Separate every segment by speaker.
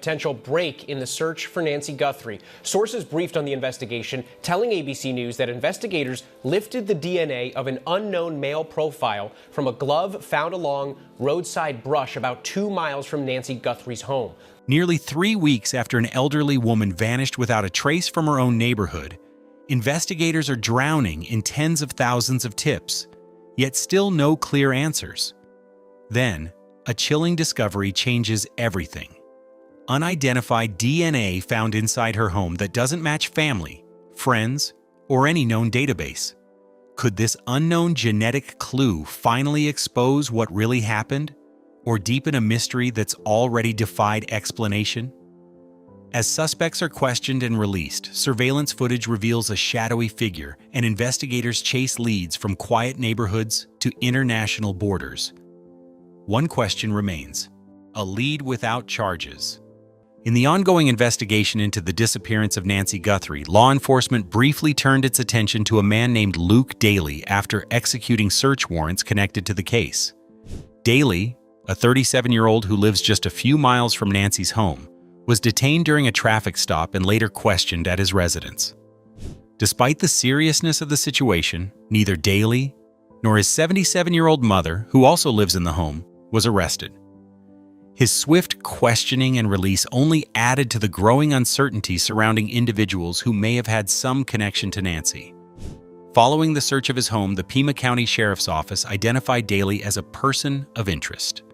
Speaker 1: potential break in the search for Nancy Guthrie. Sources briefed on the investigation telling ABC News that investigators lifted the DNA of an unknown male profile from a glove found along roadside brush about 2 miles from Nancy Guthrie's home.
Speaker 2: Nearly 3 weeks after an elderly woman vanished without a trace from her own neighborhood, investigators are drowning in tens of thousands of tips, yet still no clear answers. Then, a chilling discovery changes everything. Unidentified DNA found inside her home that doesn't match family, friends, or any known database. Could this unknown genetic clue finally expose what really happened, or deepen a mystery that's already defied explanation? As suspects are questioned and released, surveillance footage reveals a shadowy figure, and investigators chase leads from quiet neighborhoods to international borders. One question remains: a lead without charges. In the ongoing investigation into the disappearance of Nancy Guthrie, law enforcement briefly turned its attention to a man named Luke Daly after executing search warrants connected to the case. Daly, a 37-year-old who lives just a few miles from Nancy's home, was detained during a traffic stop and later questioned at his residence. Despite the seriousness of the situation, neither Daly nor his 77-year-old mother, who also lives in the home, was arrested. His swift questioning and release only added to the growing uncertainty surrounding individuals who may have had some connection to Nancy. Following the search of his home, the Pima County Sheriff's Office identified Daly as a person of interest,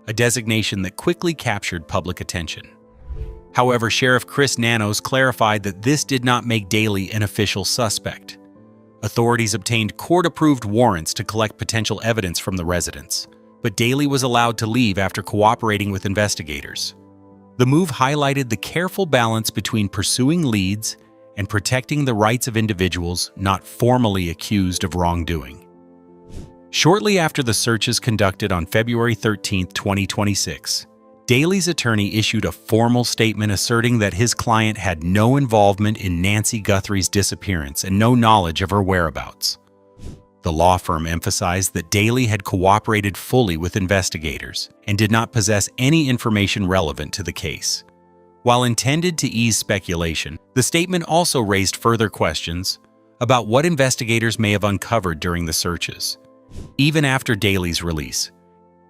Speaker 2: a designation that quickly captured public attention. However, Sheriff Chris Nanos clarified that this did not make Daly an official suspect. Authorities obtained court-approved warrants to collect potential evidence from the residents, but Daly was allowed to leave after cooperating with investigators. The move highlighted the careful balance between pursuing leads and protecting the rights of individuals not formally accused of wrongdoing. Shortly after the searches conducted on February 13, 2026, Daly's attorney issued a formal statement asserting that his client had no involvement in Nancy Guthrie's disappearance and no knowledge of her whereabouts. The law firm emphasized that Daly had cooperated fully with investigators and did not possess any information relevant to the case. While intended to ease speculation, the statement also raised further questions about what investigators may have uncovered during the searches. Even after Daly's release,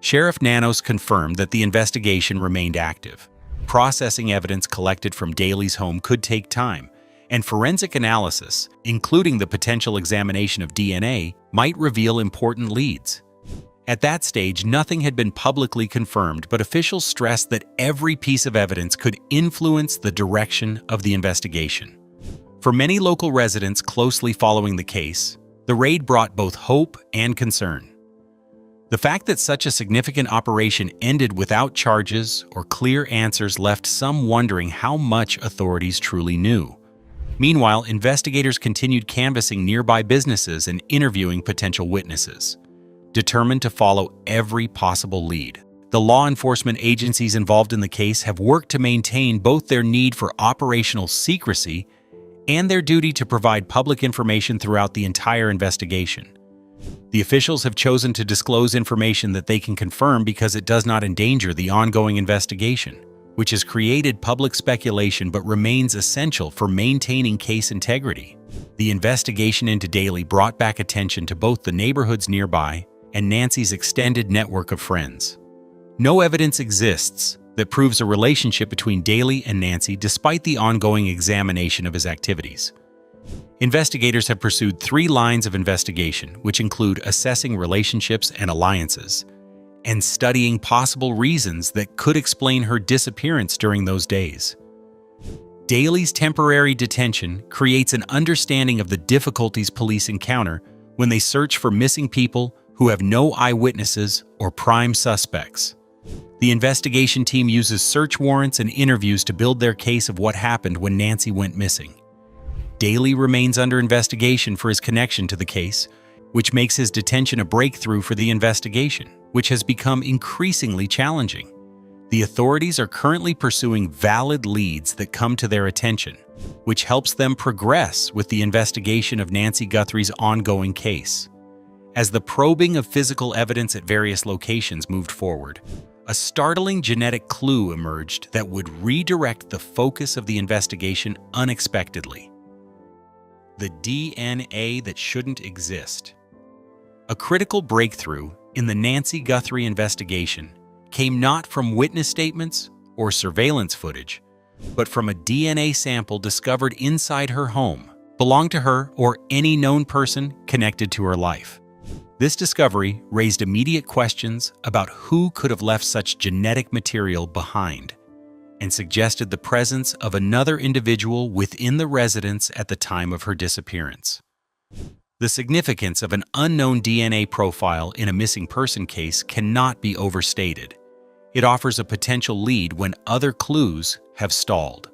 Speaker 2: Sheriff Nanos confirmed that the investigation remained active. Processing evidence collected from Daly's home could take time, and forensic analysis, including the potential examination of DNA, might reveal important leads. At that stage, nothing had been publicly confirmed, but officials stressed that every piece of evidence could influence the direction of the investigation. For many local residents closely following the case, the raid brought both hope and concern. The fact that such a significant operation ended without charges or clear answers left some wondering how much authorities truly knew. Meanwhile, investigators continued canvassing nearby businesses and interviewing potential witnesses, determined to follow every possible lead. The law enforcement agencies involved in the case have worked to maintain both their need for operational secrecy and their duty to provide public information throughout the entire investigation. The officials have chosen to disclose information that they can confirm because it does not endanger the ongoing investigation, which has created public speculation but remains essential for maintaining case integrity. The investigation into Daly brought back attention to both the neighborhoods nearby and Nancy's extended network of friends. No evidence exists that proves a relationship between Daly and Nancy despite the ongoing examination of his activities. Investigators have pursued 3 lines of investigation, which include assessing relationships and alliances, and studying possible reasons that could explain her disappearance during those days. Daly's temporary detention creates an understanding of the difficulties police encounter when they search for missing people who have no eyewitnesses or prime suspects. The investigation team uses search warrants and interviews to build their case of what happened when Nancy went missing. Daly remains under investigation for his connection to the case, which makes his detention a breakthrough for the investigation, which has become increasingly challenging. The authorities are currently pursuing valid leads that come to their attention, which helps them progress with the investigation of Nancy Guthrie's ongoing case. As the probing of physical evidence at various locations moved forward, a startling genetic clue emerged that would redirect the focus of the investigation unexpectedly. The DNA that shouldn't exist. A critical breakthrough in the Nancy Guthrie investigation came not from witness statements or surveillance footage, but from a DNA sample discovered inside her home, belonged to her or any known person connected to her life. This discovery raised immediate questions about who could have left such genetic material behind, and suggested the presence of another individual within the residence at the time of her disappearance. The significance of an unknown DNA profile in a missing person case cannot be overstated. It offers a potential lead when other clues have stalled.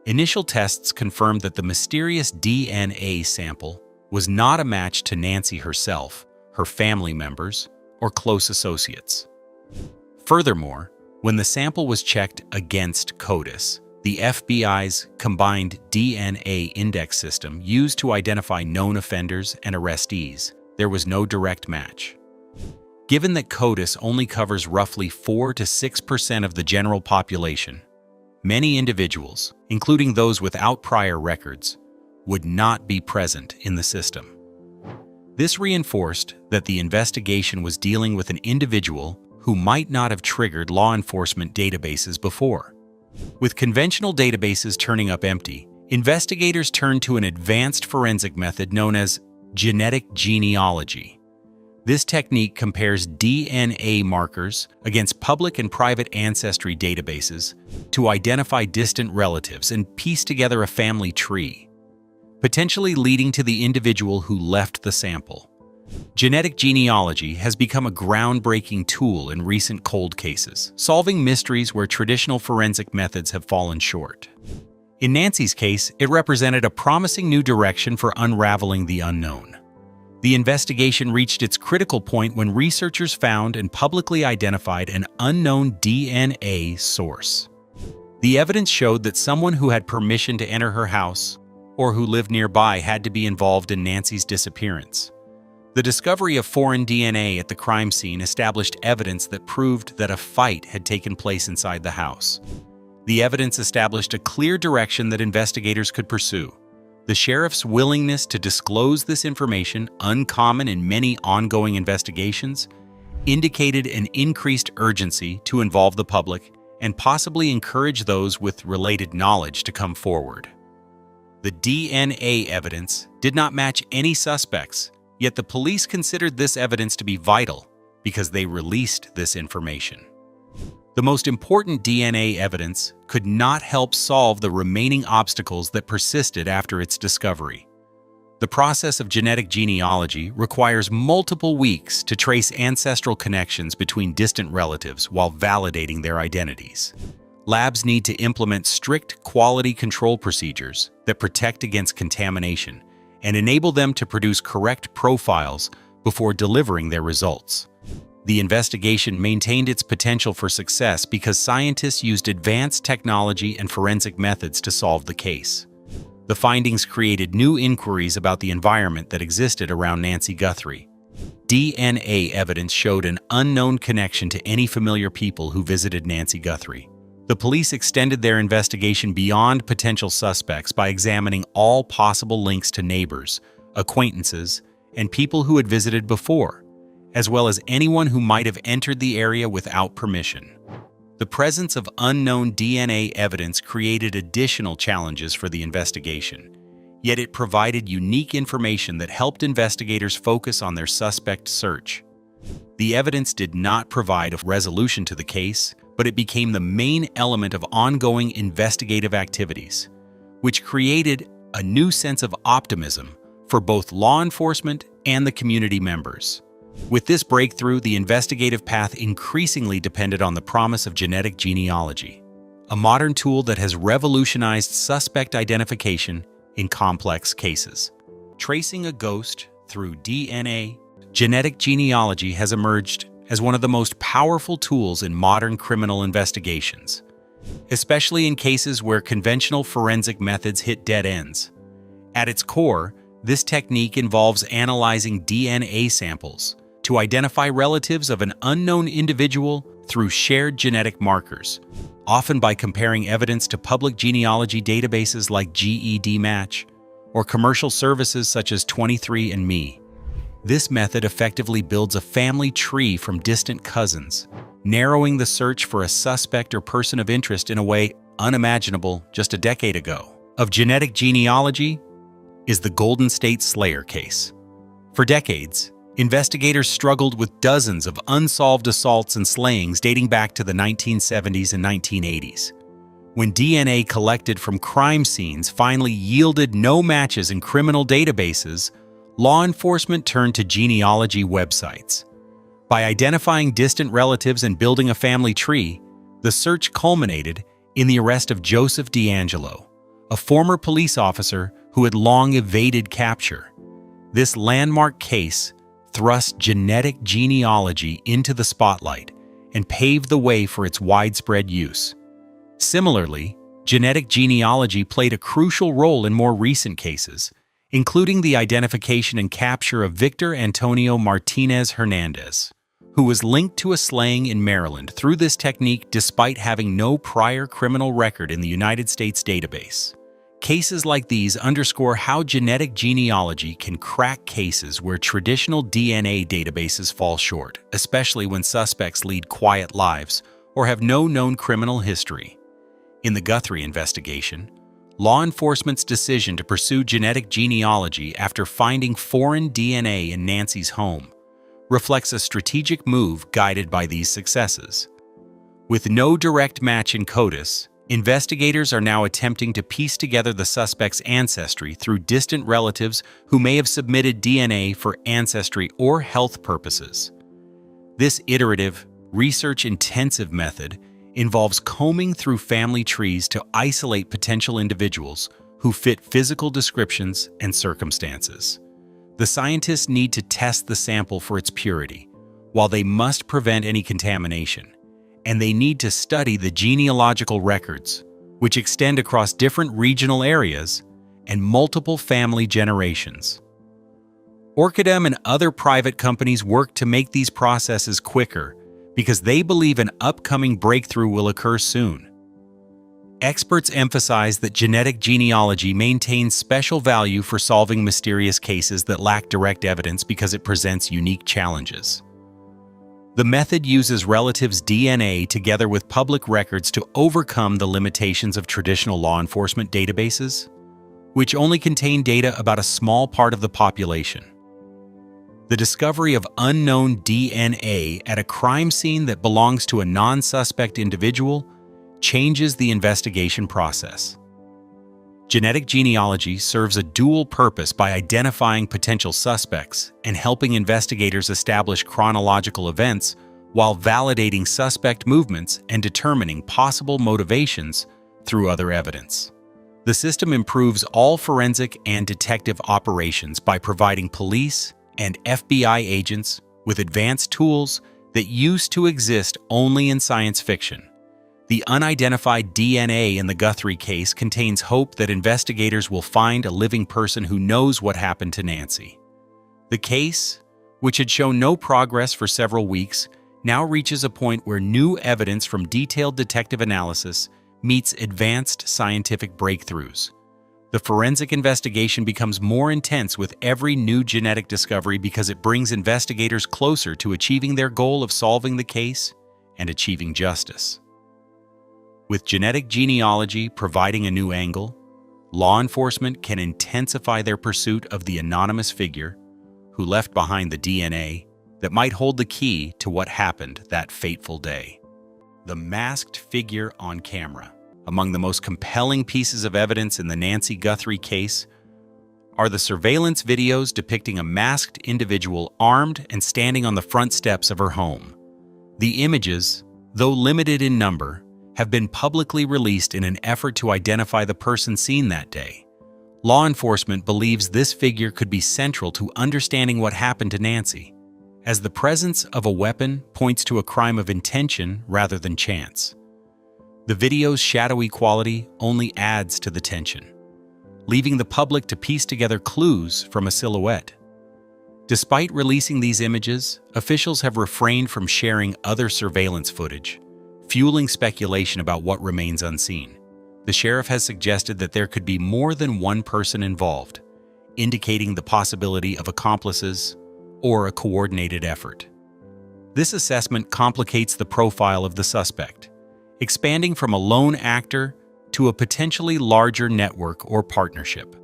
Speaker 2: Initial tests confirmed that the mysterious DNA sample was not a match to Nancy herself, her family members, or close associates. Furthermore, when the sample was checked against CODIS, the FBI's combined DNA index system used to identify known offenders and arrestees, there was no direct match. Given that CODIS only covers roughly 4 to 6% of the general population, many individuals, including those without prior records, would not be present in the system. This reinforced that the investigation was dealing with an individual who might not have triggered law enforcement databases before. With conventional databases turning up empty, investigators turned to an advanced forensic method known as genetic genealogy. This technique compares DNA markers against public and private ancestry databases to identify distant relatives and piece together a family tree, potentially leading to the individual who left the sample. Genetic genealogy has become a groundbreaking tool in recent cold cases, solving mysteries where traditional forensic methods have fallen short. In Nancy's case, it represented a promising new direction for unraveling the unknown. The investigation reached its critical point when researchers found and publicly identified an unknown DNA source. The evidence showed that someone who had permission to enter her house or who lived nearby had to be involved in Nancy's disappearance. The discovery of foreign DNA at the crime scene established evidence that proved that a fight had taken place inside the house. The evidence established a clear direction that investigators could pursue. The sheriff's willingness to disclose this information, uncommon in many ongoing investigations, indicated an increased urgency to involve the public and possibly encourage those with related knowledge to come forward. The DNA evidence did not match any suspects, yet the police considered this evidence to be vital because they released this information. The most important DNA evidence could not help solve the remaining obstacles that persisted after its discovery. The process of genetic genealogy requires multiple weeks to trace ancestral connections between distant relatives while validating their identities. Labs need to implement strict quality control procedures that protect against contamination and enable them to produce correct profiles before delivering their results. The investigation maintained its potential for success because scientists used advanced technology and forensic methods to solve the case. The findings created new inquiries about the environment that existed around Nancy Guthrie. DNA evidence showed an unknown connection to any familiar people who visited Nancy Guthrie. The police extended their investigation beyond potential suspects by examining all possible links to neighbors, acquaintances, and people who had visited before, as well as anyone who might have entered the area without permission. The presence of unknown DNA evidence created additional challenges for the investigation, yet it provided unique information that helped investigators focus on their suspect search. The evidence did not provide a resolution to the case, but it became the main element of ongoing investigative activities, which created a new sense of optimism for both law enforcement and the community members. With this breakthrough, the investigative path increasingly depended on the promise of genetic genealogy, a modern tool that has revolutionized suspect identification in complex cases. Tracing a ghost through DNA, genetic genealogy has emerged as one of the most powerful tools in modern criminal investigations, especially in cases where conventional forensic methods hit dead ends. At its core, this technique involves analyzing DNA samples to identify relatives of an unknown individual through shared genetic markers, often by comparing evidence to public genealogy databases like GEDmatch or commercial services such as 23andMe. This method effectively builds a family tree from distant cousins, narrowing the search for a suspect or person of interest in a way unimaginable just a decade ago. Of genetic genealogy is the Golden State Slayer case. For decades, investigators struggled with dozens of unsolved assaults and slayings dating back to the 1970s and 1980s. When DNA collected from crime scenes finally yielded no matches in criminal databases, law enforcement turned to genealogy websites. By identifying distant relatives and building a family tree, the search culminated in the arrest of Joseph DeAngelo, a former police officer who had long evaded capture. This landmark case thrust genetic genealogy into the spotlight and paved the way for its widespread use. Similarly, genetic genealogy played a crucial role in more recent cases, including the identification and capture of Victor Antonio Martinez Hernandez, who was linked to a slaying in Maryland through this technique despite having no prior criminal record in the United States database. Cases like these underscore how genetic genealogy can crack cases where traditional DNA databases fall short, especially when suspects lead quiet lives or have no known criminal history. In the Guthrie investigation, law enforcement's decision to pursue genetic genealogy after finding foreign DNA in Nancy's home reflects a strategic move guided by these successes. With no direct match in CODIS, investigators are now attempting to piece together the suspect's ancestry through distant relatives who may have submitted DNA for ancestry or health purposes. This iterative, research-intensive method involves combing through family trees to isolate potential individuals who fit physical descriptions and circumstances. The scientists need to test the sample for its purity, while they must prevent any contamination. And they need to study the genealogical records, which extend across different regional areas and multiple family generations. Orchidem and other private companies work to make these processes quicker because they believe an upcoming breakthrough will occur soon. Experts emphasize that genetic genealogy maintains special value for solving mysterious cases that lack direct evidence because it presents unique challenges. The method uses relatives' DNA together with public records to overcome the limitations of traditional law enforcement databases, which only contain data about a small part of the population. The discovery of unknown DNA at a crime scene that belongs to a non-suspect individual changes the investigation process. Genetic genealogy serves a dual purpose by identifying potential suspects and helping investigators establish chronological events while validating suspect movements and determining possible motivations through other evidence. The system improves all forensic and detective operations by providing police and FBI agents with advanced tools that used to exist only in science fiction. The unidentified DNA in the Guthrie case contains hope that investigators will find a living person who knows what happened to Nancy. The case, which had shown no progress for several weeks, now reaches a point where new evidence from detailed detective analysis meets advanced scientific breakthroughs. The forensic investigation becomes more intense with every new genetic discovery because it brings investigators closer to achieving their goal of solving the case and achieving justice. With genetic genealogy providing a new angle, law enforcement can intensify their pursuit of the anonymous figure who left behind the DNA that might hold the key to what happened that fateful day. The masked figure on camera. Among the most compelling pieces of evidence in the Nancy Guthrie case are the surveillance videos depicting a masked individual armed and standing on the front steps of her home. The images, though limited in number, have been publicly released in an effort to identify the person seen that day. Law enforcement believes this figure could be central to understanding what happened to Nancy, as the presence of a weapon points to a crime of intention rather than chance. The video's shadowy quality only adds to the tension, leaving the public to piece together clues from a silhouette. Despite releasing these images, officials have refrained from sharing other surveillance footage, fueling speculation about what remains unseen. The sheriff has suggested that there could be more than one person involved, indicating the possibility of accomplices or a coordinated effort. This assessment complicates the profile of the suspect, expanding from a lone actor to a potentially larger network or partnership.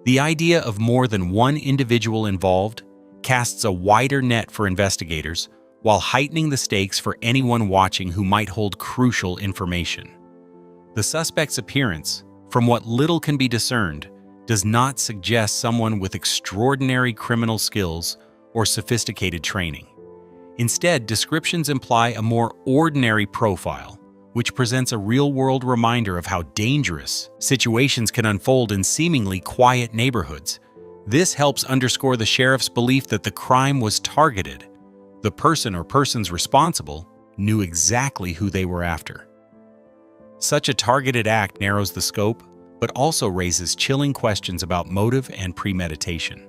Speaker 2: The idea of more than one individual involved casts a wider net for investigators while heightening the stakes for anyone watching who might hold crucial information. The suspect's appearance, from what little can be discerned, does not suggest someone with extraordinary criminal skills or sophisticated training. Instead, descriptions imply a more ordinary profile, which presents a real-world reminder of how dangerous situations can unfold in seemingly quiet neighborhoods. This helps underscore the sheriff's belief that the crime was targeted. The person or persons responsible knew exactly who they were after. Such a targeted act narrows the scope, but also raises chilling questions about motive and premeditation.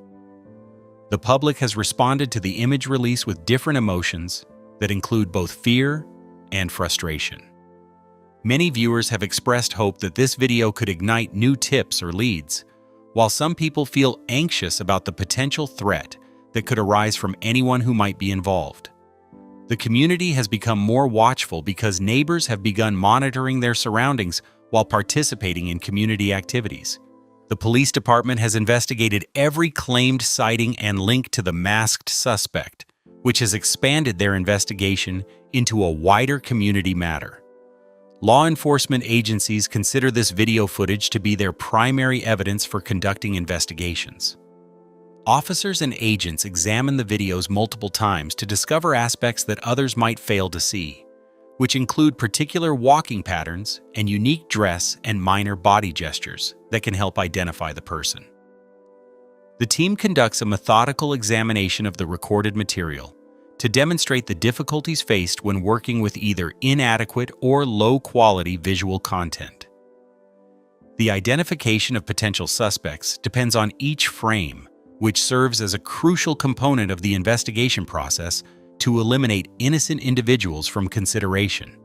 Speaker 2: The public has responded to the image release with different emotions that include both fear and frustration. Many viewers have expressed hope that this video could ignite new tips or leads, while some people feel anxious about the potential threat that could arise from anyone who might be involved. The community has become more watchful because neighbors have begun monitoring their surroundings while participating in community activities. The police department has investigated every claimed sighting and link to the masked suspect, which has expanded their investigation into a wider community matter. Law enforcement agencies consider this video footage to be their primary evidence for conducting investigations. Officers and agents examine the videos multiple times to discover aspects that others might fail to see, which include particular walking patterns and unique dress and minor body gestures that can help identify the person. The team conducts a methodical examination of the recorded material to demonstrate the difficulties faced when working with either inadequate or low-quality visual content. The identification of potential suspects depends on each frame, which serves as a crucial component of the investigation process to eliminate innocent individuals from consideration.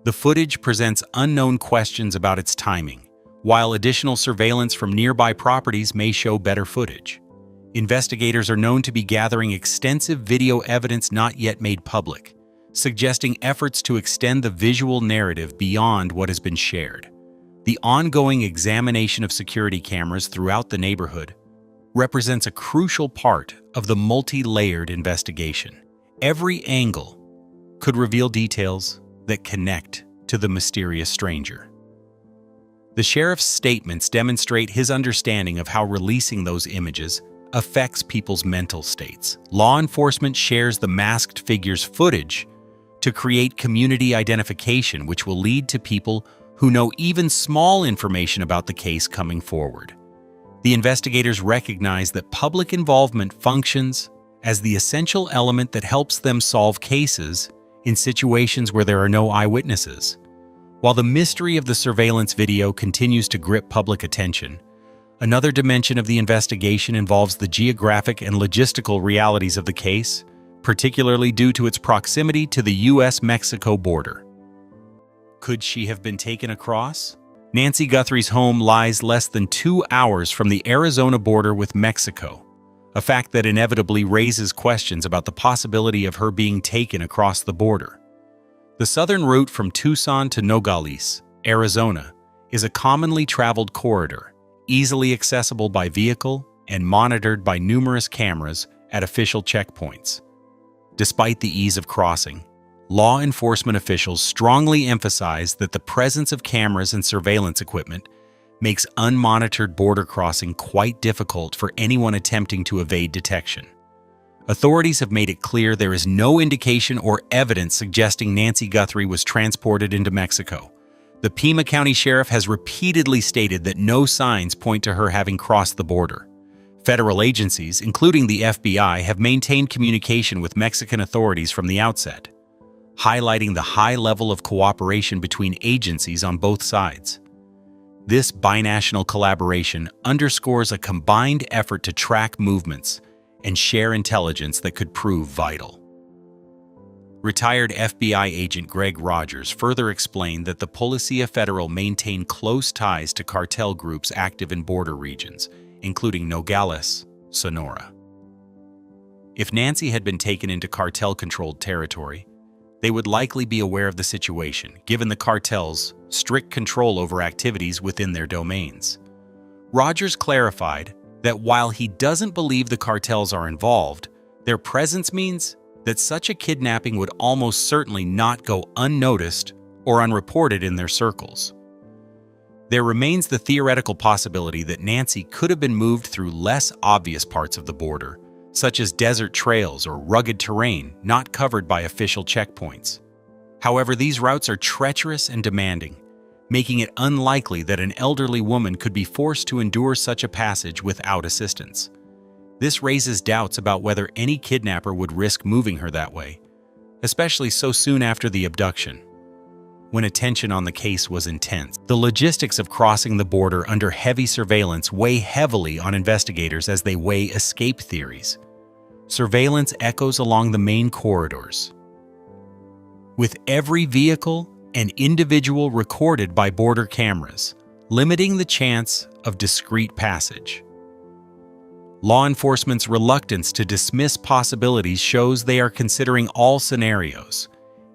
Speaker 2: The footage presents unknown questions about its timing, while additional surveillance from nearby properties may show better footage. Investigators are known to be gathering extensive video evidence not yet made public, suggesting efforts to extend the visual narrative beyond what has been shared. The ongoing examination of security cameras throughout the neighborhood represents a crucial part of the multi-layered investigation. Every angle could reveal details that connect to the mysterious stranger. The sheriff's statements demonstrate his understanding of how releasing those images affects people's mental states. Law enforcement shares the masked figure's footage to create community identification, which will lead to people who know even small information about the case coming forward. The investigators recognize that public involvement functions as the essential element that helps them solve cases in situations where there are no eyewitnesses. While the mystery of the surveillance video continues to grip public attention, another dimension of the investigation involves the geographic and logistical realities of the case, particularly due to its proximity to the U.S.-Mexico border. Could she have been taken across? Nancy Guthrie's home lies less than 2 hours from the Arizona border with Mexico, a fact that inevitably raises questions about the possibility of her being taken across the border. The southern route from Tucson to Nogales, Arizona, is a commonly traveled corridor, easily accessible by vehicle and monitored by numerous cameras at official checkpoints. Despite the ease of crossing, law enforcement officials strongly emphasize that the presence of cameras and surveillance equipment makes unmonitored border crossing quite difficult for anyone attempting to evade detection. Authorities have made it clear there is no indication or evidence suggesting Nancy Guthrie was transported into Mexico. The Pima County Sheriff has repeatedly stated that no signs point to her having crossed the border. Federal agencies, including the FBI, have maintained communication with Mexican authorities from the outset, highlighting the high level of cooperation between agencies on both sides. This binational collaboration underscores a combined effort to track movements and share intelligence that could prove vital. Retired FBI agent Greg Rogers further explained that the Policía Federal maintained close ties to cartel groups active in border regions, including Nogales, Sonora. If Nancy had been taken into cartel-controlled territory, they would likely be aware of the situation, given the cartel's strict control over activities within their domains. Rogers clarified that while he doesn't believe the cartels are involved, their presence means that such a kidnapping would almost certainly not go unnoticed or unreported in their circles. There remains the theoretical possibility that Nancy could have been moved through less obvious parts of the border, such as desert trails or rugged terrain not covered by official checkpoints. However, these routes are treacherous and demanding, making it unlikely that an elderly woman could be forced to endure such a passage without assistance. This raises doubts about whether any kidnapper would risk moving her that way, especially so soon after the abduction, when attention on the case was intense. The logistics of crossing the border under heavy surveillance weigh heavily on investigators as they weigh escape theories. Surveillance echoes along the main corridors, with every vehicle and individual recorded by border cameras, limiting the chance of discreet passage. Law enforcement's reluctance to dismiss possibilities shows they are considering all scenarios,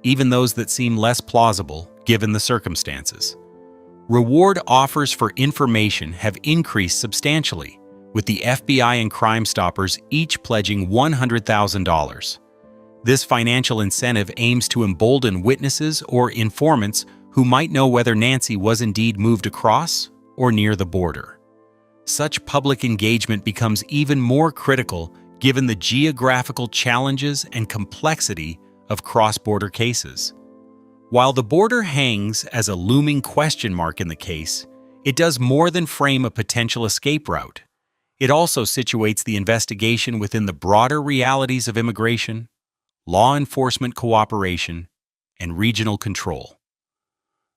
Speaker 2: even those that seem less plausible given the circumstances. Reward offers for information have increased substantially, with the FBI and Crime Stoppers each pledging $100,000. This financial incentive aims to embolden witnesses or informants who might know whether Nancy was indeed moved across or near the border. Such public engagement becomes even more critical given the geographical challenges and complexity of cross-border cases. While the border hangs as a looming question mark in the case, it does more than frame a potential escape route. It also situates the investigation within the broader realities of immigration, law enforcement cooperation, and regional control.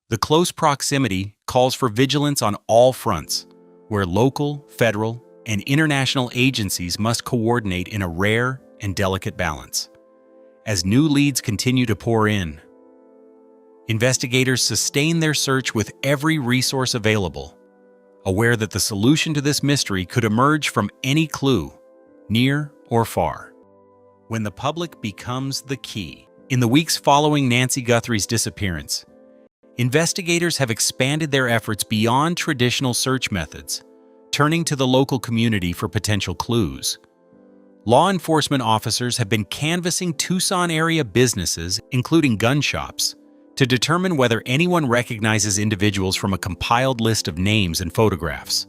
Speaker 2: The close proximity calls for vigilance on all fronts, where local, federal, and international agencies must coordinate in a rare and delicate balance. As new leads continue to pour in, investigators sustain their search with every resource available, aware that the solution to this mystery could emerge from any clue, near or far. When the public becomes the key. In the weeks following Nancy Guthrie's disappearance, investigators have expanded their efforts beyond traditional search methods, turning to the local community for potential clues. Law enforcement officers have been canvassing Tucson area businesses, including gun shops, to determine whether anyone recognizes individuals from a compiled list of names and photographs.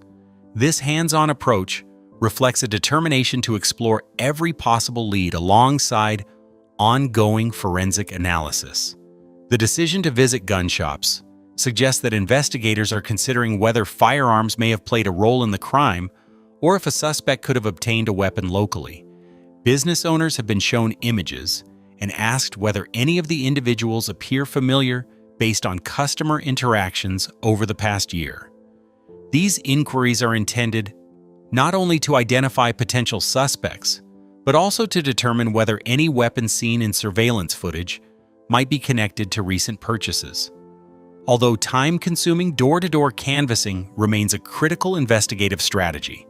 Speaker 2: This hands-on approach reflects a determination to explore every possible lead alongside ongoing forensic analysis. The decision to visit gun shops suggests that investigators are considering whether firearms may have played a role in the crime or if a suspect could have obtained a weapon locally. Business owners have been shown images and asked whether any of the individuals appear familiar based on customer interactions over the past year. These inquiries are intended not only to identify potential suspects, but also to determine whether any weapon seen in surveillance footage might be connected to recent purchases. Although time-consuming door-to-door canvassing remains a critical investigative strategy,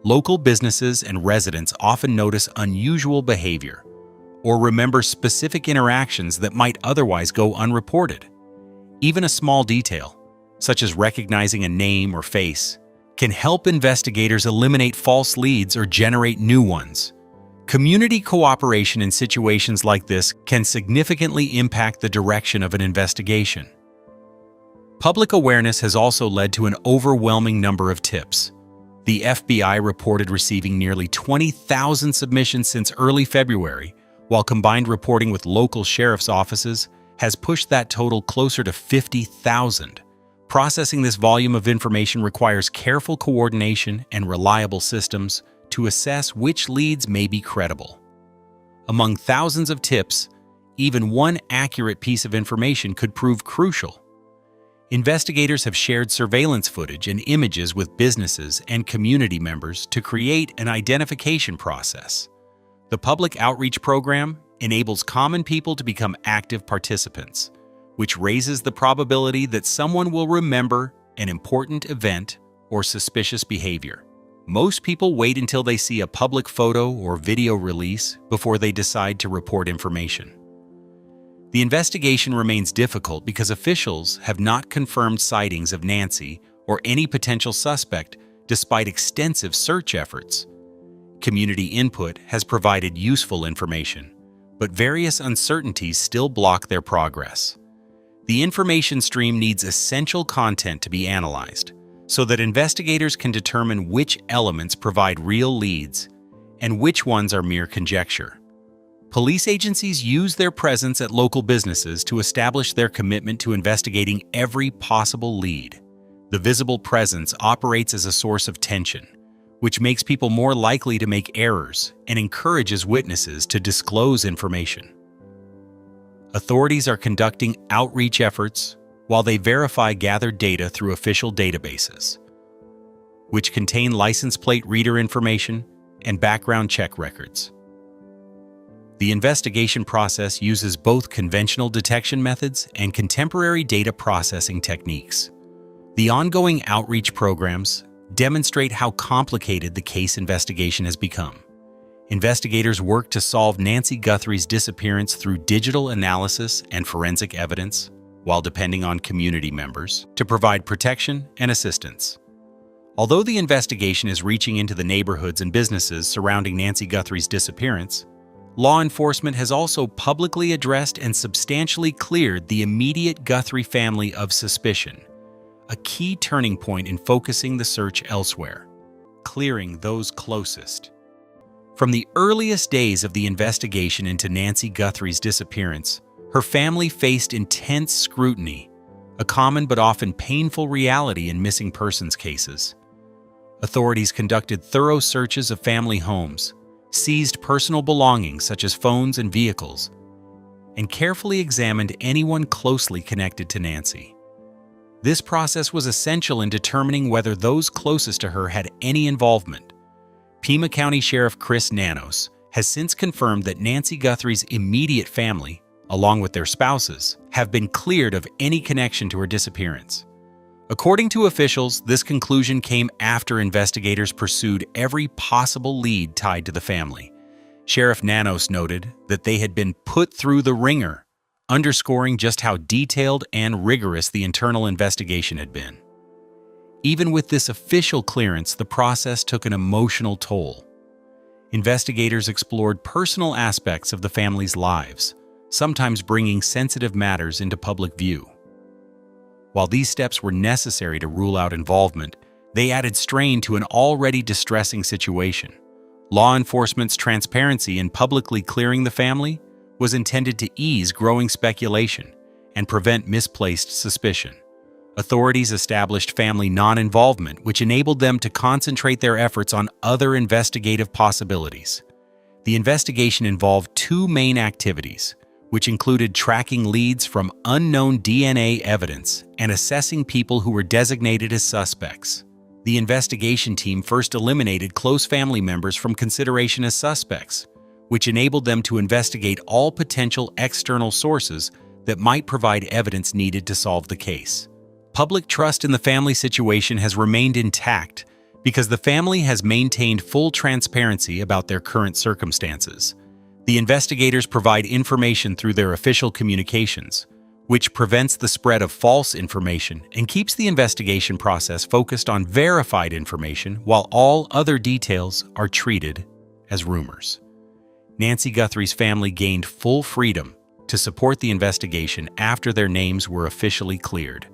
Speaker 2: local businesses and residents often notice unusual behavior or remember specific interactions that might otherwise go unreported. Even a small detail, such as recognizing a name or face, can help investigators eliminate false leads or generate new ones. Community cooperation in situations like this can significantly impact the direction of an investigation. Public awareness has also led to an overwhelming number of tips. The FBI reported receiving nearly 20,000 submissions since early February, while combined reporting with local sheriff's offices has pushed that total closer to 50,000. Processing this volume of information requires careful coordination and reliable systems to assess which leads may be credible. Among thousands of tips, even one accurate piece of information could prove crucial. Investigators have shared surveillance footage and images with businesses and community members to create an identification process. The public outreach program enables common people to become active participants, which raises the probability that someone will remember an important event or suspicious behavior. Most people wait until they see a public photo or video release before they decide to report information. The investigation remains difficult because officials have not confirmed sightings of Nancy or any potential suspect despite extensive search efforts. Community input has provided useful information, but various uncertainties still block their progress. The information stream needs essential content to be analyzed so that investigators can determine which elements provide real leads and which ones are mere conjecture. Police agencies use their presence at local businesses to establish their commitment to investigating every possible lead. The visible presence operates as a source of tension, which makes people more likely to make errors and encourages witnesses to disclose information. Authorities are conducting outreach efforts while they verify gathered data through official databases, which contain license plate reader information and background check records. The investigation process uses both conventional detection methods and contemporary data processing techniques. The ongoing outreach programs demonstrate how complicated the case investigation has become. Investigators work to solve Nancy Guthrie's disappearance through digital analysis and forensic evidence, while depending on community members to provide protection and assistance. Although the investigation is reaching into the neighborhoods and businesses surrounding Nancy Guthrie's disappearance, law enforcement has also publicly addressed and substantially cleared the immediate Guthrie family of suspicion, a key turning point in focusing the search elsewhere, clearing those closest. From the earliest days of the investigation into Nancy Guthrie's disappearance, her family faced intense scrutiny, a common but often painful reality in missing persons cases. Authorities conducted thorough searches of family homes, seized personal belongings such as phones and vehicles, and carefully examined anyone closely connected to Nancy. This process was essential in determining whether those closest to her had any involvement. Pima County Sheriff Chris Nanos has since confirmed that Nancy Guthrie's immediate family, along with their spouses, have been cleared of any connection to her disappearance. According to officials, this conclusion came after investigators pursued every possible lead tied to the family. Sheriff Nanos noted that they had been put through the ringer, underscoring just how detailed and rigorous the internal investigation had been. Even with this official clearance, the process took an emotional toll. Investigators explored personal aspects of the family's lives, sometimes bringing sensitive matters into public view. While these steps were necessary to rule out involvement, they added strain to an already distressing situation. Law enforcement's transparency in publicly clearing the family was intended to ease growing speculation and prevent misplaced suspicion. Authorities established family non-involvement, which enabled them to concentrate their efforts on other investigative possibilities. The investigation involved two main activities, which included tracking leads from unknown DNA evidence and assessing people who were designated as suspects. The investigation team first eliminated close family members from consideration as suspects, which enabled them to investigate all potential external sources that might provide evidence needed to solve the case. Public trust in the family situation has remained intact because the family has maintained full transparency about their current circumstances. The investigators provide information through their official communications, which prevents the spread of false information and keeps the investigation process focused on verified information while all other details are treated as rumors. Nancy Guthrie's family gained full freedom to support the investigation after their names were officially cleared.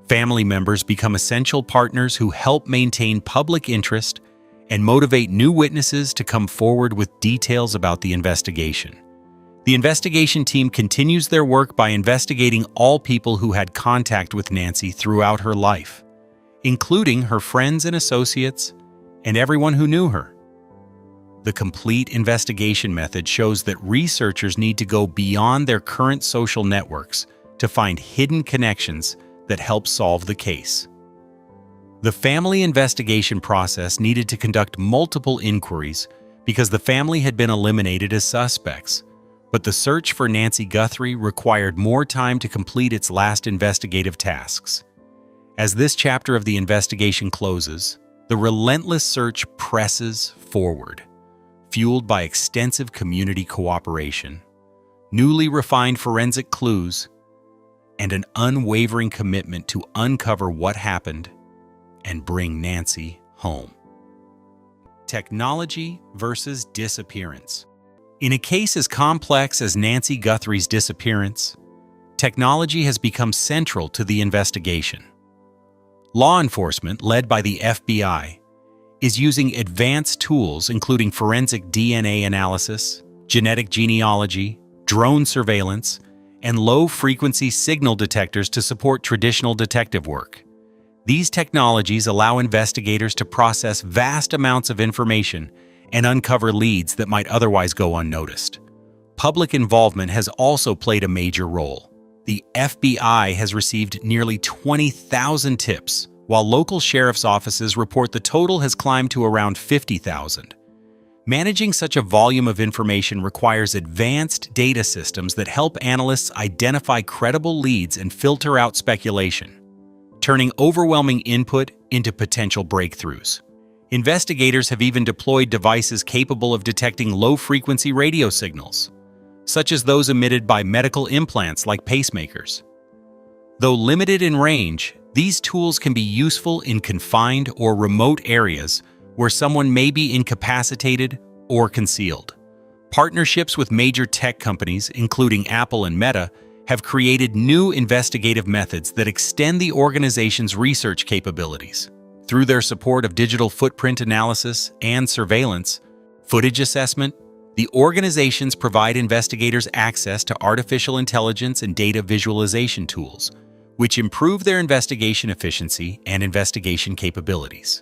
Speaker 2: Family members become essential partners who help maintain public interest and motivate new witnesses to come forward with details about the investigation. The investigation team continues their work by investigating all people who had contact with Nancy throughout her life, including her friends and associates and everyone who knew her. The complete investigation method shows that researchers need to go beyond their current social networks to find hidden connections that help solve the case. The family investigation process needed to conduct multiple inquiries because the family had been eliminated as suspects, but the search for Nancy Guthrie required more time to complete its last investigative tasks. As this chapter of the investigation closes, the relentless search presses forward, fueled by extensive community cooperation, newly refined forensic clues, and an unwavering commitment to uncover what happened and bring Nancy home. Technology versus disappearance. In a case as complex as Nancy Guthrie's disappearance, technology has become central to the investigation. Law enforcement, led by the FBI, is using advanced tools including forensic DNA analysis, genetic genealogy, drone surveillance, and low-frequency signal detectors to support traditional detective work. These technologies allow investigators to process vast amounts of information and uncover leads that might otherwise go unnoticed. Public involvement has also played a major role. The FBI has received nearly 20,000 tips, while local sheriff's offices report the total has climbed to around 50,000. Managing such a volume of information requires advanced data systems that help analysts identify credible leads and filter out speculation, turning overwhelming input into potential breakthroughs. Investigators have even deployed devices capable of detecting low-frequency radio signals, such as those emitted by medical implants like pacemakers. Though limited in range, these tools can be useful in confined or remote areas where someone may be incapacitated or concealed. Partnerships with major tech companies, including Apple and Meta, have created new investigative methods that extend the organization's research capabilities. Through their support of digital footprint analysis and surveillance, footage assessment, the organizations provide investigators access to artificial intelligence and data visualization tools, which improve their investigation efficiency and investigation capabilities.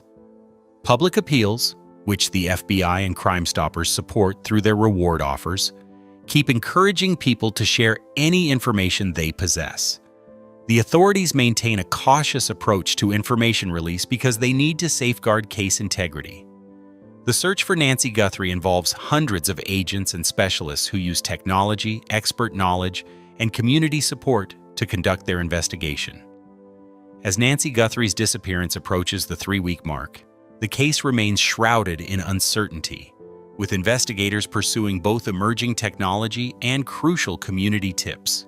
Speaker 2: Public appeals, which the FBI and Crime Stoppers support through their reward offers, keep encouraging people to share any information they possess. The authorities maintain a cautious approach to information release because they need to safeguard case integrity. The search for Nancy Guthrie involves hundreds of agents and specialists who use technology, expert knowledge, and community support to conduct their investigation. As Nancy Guthrie's disappearance approaches the 3-week mark, the case remains shrouded in uncertainty, with investigators pursuing both emerging technology and crucial community tips.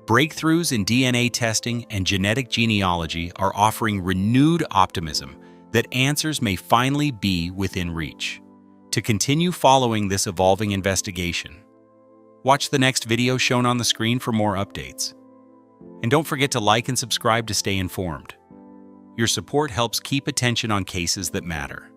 Speaker 2: Breakthroughs in DNA testing and genetic genealogy are offering renewed optimism that answers may finally be within reach. To continue following this evolving investigation, watch the next video shown on the screen for more updates. And don't forget to like and subscribe to stay informed. Your support helps keep attention on cases that matter.